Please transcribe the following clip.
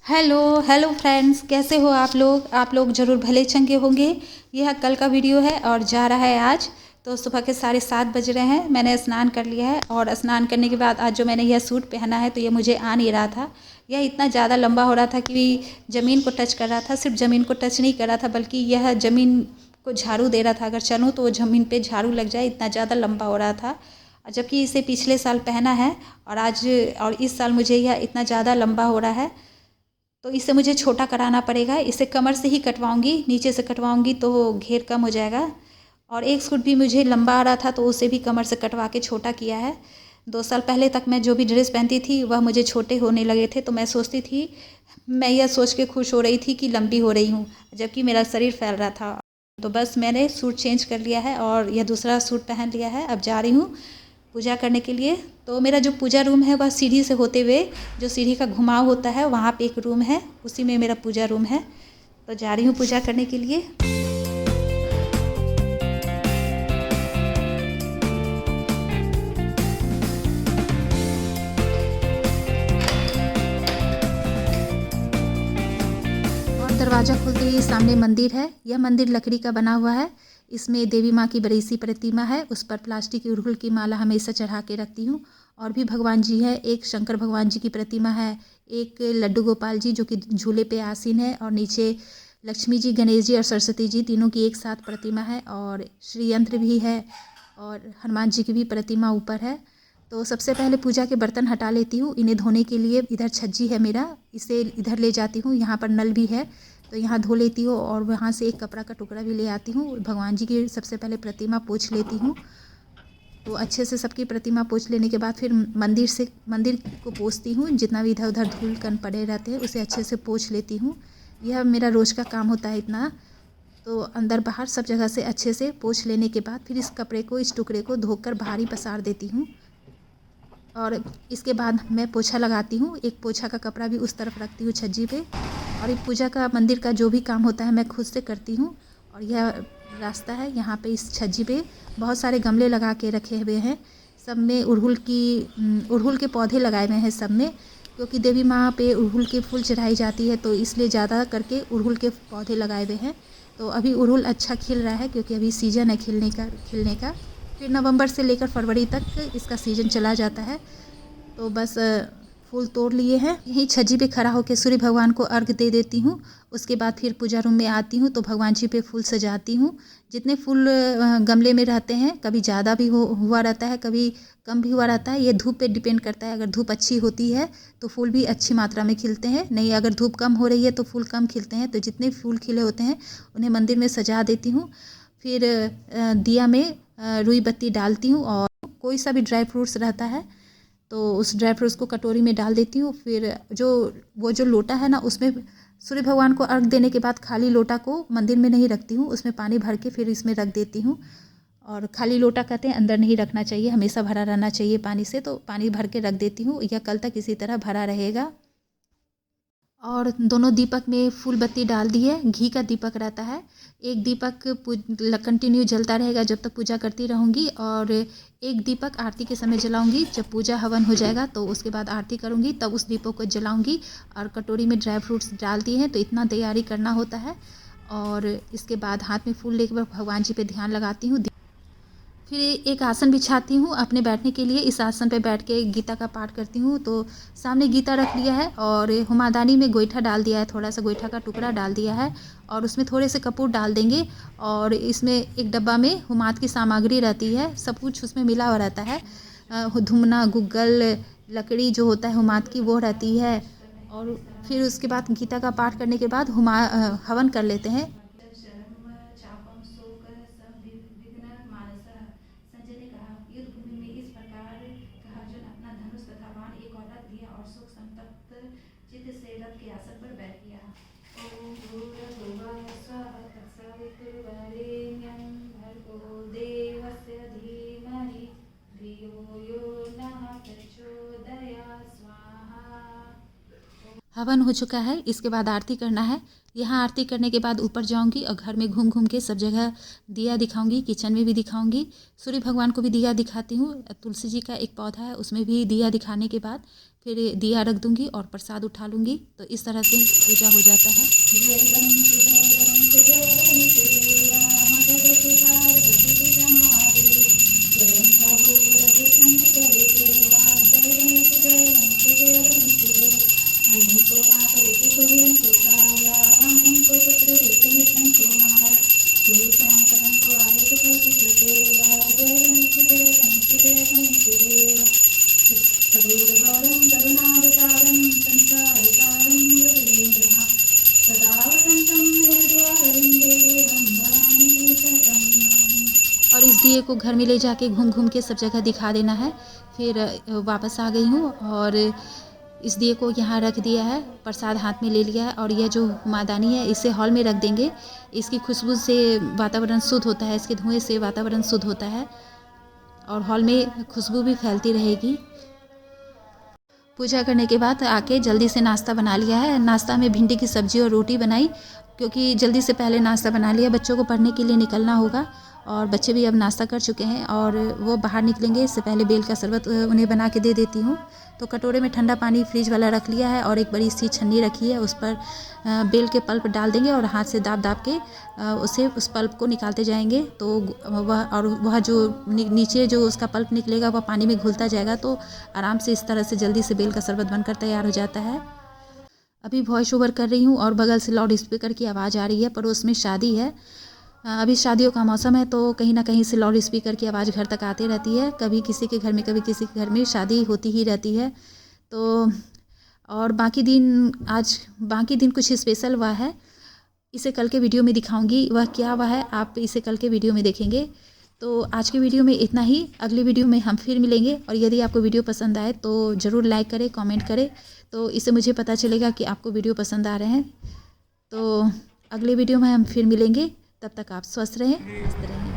Hello hello friends, कैसे हो आप लोग ज़रूर भले चंगे होंगे। यह कल का वीडियो है और जा रहा है आज। तो सुबह के 7:30 बज रहे हैं। मैंने स्नान कर लिया है और स्नान करने के बाद आज जो मैंने यह सूट पहना है तो ये मुझे आ नहीं रहा था। यह इतना ज़्यादा लंबा हो रहा था कि ज़मीन को टच कर रहा था। सिर्फ ज़मीन को टच नहीं कर रहा था बल्कि यह ज़मीन को झाड़ू दे रहा था। अगर चलूँ तो वो ज़मीन पे झाड़ू लग जाए, इतना ज़्यादा लंबा हो रहा था। जबकि इसे पिछले साल पहना है और आज और इस साल मुझे यह इतना ज़्यादा लंबा हो रहा है। तो इसे मुझे छोटा कराना पड़ेगा। इसे कमर से ही कटवाऊंगी, नीचे से कटवाऊंगी तो घेर कम हो जाएगा। और एक सूट भी मुझे लंबा आ रहा था तो उसे भी कमर से कटवा के छोटा किया है। 2 साल पहले तक मैं जो भी ड्रेस पहनती थी वह मुझे छोटे होने लगे थे, तो मैं सोचती थी, मैं यह सोच के खुश हो रही थी कि लंबी हो रही हूँ, जबकि मेरा शरीर फैल रहा था। तो बस मैंने सूट चेंज कर लिया है और यह दूसरा सूट पहन लिया है। अब जा रही हूँ पूजा करने के लिए। तो मेरा जो पूजा रूम है वह सीढ़ी से होते हुए, जो सीढ़ी का घुमाव होता है वहाँ पे एक रूम है, उसी में मेरा पूजा रूम है। तो जा रही हूँ पूजा करने के लिए। और दरवाज़ा खोलते ही सामने मंदिर है। यह मंदिर लकड़ी का बना हुआ है। इसमें देवी माँ की बड़ी सी प्रतिमा है। उस पर प्लास्टिक की अड़हुल की माला हमेशा चढ़ा के रखती हूँ। और भी भगवान जी है, एक शंकर भगवान जी की प्रतिमा है, एक लड्डू गोपाल जी जो कि झूले पे आसीन है, और नीचे लक्ष्मी जी, गणेश जी और सरस्वती जी तीनों की एक साथ प्रतिमा है। और श्री यंत्र भी है और हनुमान जी की भी प्रतिमा ऊपर है। तो सबसे पहले पूजा के बर्तन हटा लेती हूँ। इन्हें धोने के लिए इधर छज्जी है मेरा, इसे इधर ले जाती हूँ। यहाँ पर नल भी है तो यहाँ धो लेती हूँ। और वहाँ से एक कपड़ा का टुकड़ा भी ले आती हूँ। भगवान जी की सबसे पहले प्रतिमा पोंछ लेती हूँ। तो अच्छे से सबकी प्रतिमा पोंछ लेने के बाद फिर मंदिर को पोंछती हूँ। जितना भी इधर उधर धूल कण पड़े रहते हैं उसे अच्छे से पोंछ लेती हूँ। यह मेरा रोज़ का काम होता है इतना। तो अंदर बाहर सब जगह से अच्छे से पोंछ लेने के बाद फिर इस टुकड़े को धोकर बाहर ही पसार देती हूँ। और इसके बाद मैं पोछा लगाती हूँ। एक पोछा का कपड़ा भी उस तरफ रखती हूँ छज्जी पे। और ये पूजा का, मंदिर का जो भी काम होता है मैं खुद से करती हूँ। और यह रास्ता है, यहाँ पे इस छज्जी पे बहुत सारे गमले लगा के रखे हुए हैं। सब में अड़हुल के पौधे लगाए हुए हैं सब में, क्योंकि देवी माँ पे अड़हुल के फूल चढ़ाई जाती है, तो इसलिए ज़्यादा करके अड़हुल के पौधे लगाए हुए हैं। तो अभी अड़हुल अच्छा खिल रहा है क्योंकि अभी सीज़न है खिलने का। फिर नवंबर से लेकर फरवरी तक इसका सीज़न चला जाता है। तो बस फूल तोड़ लिए हैं। यहीं छज्जी पे खड़ा होकर सूर्य भगवान को अर्घ दे देती हूँ। उसके बाद फिर पूजा रूम में आती हूँ तो भगवान जी पे फूल सजाती हूँ। जितने फूल गमले में रहते हैं, कभी ज़्यादा भी हुआ रहता है, कभी कम भी हुआ रहता है। ये धूप पे डिपेंड करता है। अगर धूप अच्छी होती है तो फूल भी अच्छी मात्रा में खिलते हैं, नहीं अगर धूप कम हो रही है तो फूल कम खिलते हैं। तो जितने फूल खिले होते हैं उन्हें मंदिर में सजा देती हूँ। फिर दिया में रुई बत्ती डालती हूँ और कोई सा भी ड्राई फ्रूट्स रहता है तो उस ड्राई फ्रूट्स को कटोरी में डाल देती हूँ। फिर जो लोटा है ना, उसमें सूर्य भगवान को अर्घ देने के बाद खाली लोटा को मंदिर में नहीं रखती हूँ, उसमें पानी भर के फिर इसमें रख देती हूँ। और खाली लोटा कहते हैं अंदर नहीं रखना चाहिए, हमेशा भरा रहना चाहिए पानी से। तो पानी भर के रख देती हूँ, यह कल तक इसी तरह भरा रहेगा। और दोनों दीपक में फूल बत्ती डाल दी है। घी का दीपक रहता है। एक दीपक कंटिन्यू जलता रहेगा जब तक पूजा करती रहूँगी, और एक दीपक आरती के समय जलाऊंगी। जब पूजा हवन हो जाएगा तो उसके बाद आरती करूँगी, तब उस दीपक को जलाऊंगी। और कटोरी में ड्राई फ्रूट्स डाल दिए हैं, तो इतना तैयारी करना होता है। और इसके बाद हाथ में फूल लेकर भगवान जी पे ध्यान लगाती हूँ। फिर एक आसन बिछाती हूँ अपने बैठने के लिए। इस आसन पे बैठ के गीता का पाठ करती हूँ। तो सामने गीता रख लिया है और हुमादानी में गोईठा डाल दिया है, थोड़ा सा गोईठा का टुकड़ा डाल दिया है। और उसमें थोड़े से कपूर डाल देंगे। और इसमें एक डब्बा में हुमाद की सामग्री रहती है, सब कुछ उसमें मिला हुआ रहता है। धुमना, गुग्गल, लकड़ी जो होता है हुमाद की, वो रहती है। और फिर उसके बाद गीता का पाठ करने के बाद हवन कर लेते हैं। चापम शोक विघ्न मानसः। संजय ने कहा, युद्ध भूमि में इस प्रकार कहा, अर्जुन अपना धनुष तथा बाण एक और रख दिया और शोक संतप्त चित्त से रथ के आसन पर बैठ गया। ओम भूर्भुवः स्वः तत्सवितुर्वरेण्यं भर्गो देवस्य धीमहि धियो यो नः प्रचोदयात् स्वाहा। हवन हो चुका है, इसके बाद आरती करना है। यहाँ आरती करने के बाद ऊपर जाऊंगी और घर में घूम घूम के सब जगह दिया दिखाऊंगी, किचन में भी दिखाऊंगी, सूर्य भगवान को भी दिया दिखाती हूँ। तुलसी जी का एक पौधा है उसमें भी दिया दिखाने के बाद फिर दिया रख दूंगी और प्रसाद उठा लूँगी। तो इस तरह से पूजा हो जाता है। और इस दिए को घर में ले जाके घूम घूम के सब जगह दिखा देना है। फिर वापस आ गई हूँ और इस दिए को यहाँ रख दिया है, प्रसाद हाथ में ले लिया है। और यह जो हुमादानी है इसे हॉल में रख देंगे। इसकी खुशबू से वातावरण शुद्ध होता है, इसके धुएं से वातावरण शुद्ध होता है और हॉल में खुशबू भी फैलती रहेगी। पूजा करने के बाद आके जल्दी से नाश्ता बना लिया है। नाश्ता में भिंडी की सब्ज़ी और रोटी बनाई, क्योंकि जल्दी से पहले नाश्ता बना लिया। बच्चों को पढ़ने के लिए निकलना होगा और बच्चे भी अब नाश्ता कर चुके हैं और वो बाहर निकलेंगे। इससे पहले बेल का शरबत उन्हें बना के दे देती हूँ। तो कटोरे में ठंडा पानी फ्रिज वाला रख लिया है और एक बड़ी सी छन्नी रखी है, उस पर बेल के पल्प डाल देंगे और हाथ से दाब दाब के उस पल्प को निकालते जाएंगे। तो वह जो नीचे जो उसका पल्प निकलेगा वह पानी में घुलता जाएगा। तो आराम से इस तरह से जल्दी से बेल का शरबत बनकर तैयार हो जाता है। अभी वॉइस ओवर कर रही हूँ और बगल से लाउड स्पीकर की आवाज़ आ रही है। पड़ोस में शादी है, अभी शादियों का मौसम है, तो कहीं ना कहीं से लाउड स्पीकर की आवाज़ घर तक आती रहती है। कभी किसी के घर में कभी किसी के घर में शादी होती ही रहती है। तो और बाकी दिन कुछ स्पेशल हुआ है, इसे कल के वीडियो में दिखाऊंगी। वह क्या हुआ है आप इसे कल के वीडियो में देखेंगे। तो आज के वीडियो में इतना ही। अगले वीडियो में हम फिर मिलेंगे और यदि आपको वीडियो पसंद आए तो ज़रूर लाइक करें, कमेंट करें, तो इससे मुझे पता चलेगा कि आपको वीडियो पसंद आ रहे हैं। तो अगले वीडियो में हम फिर मिलेंगे, तब तक आप स्वस्थ रहें, मस्त रहें।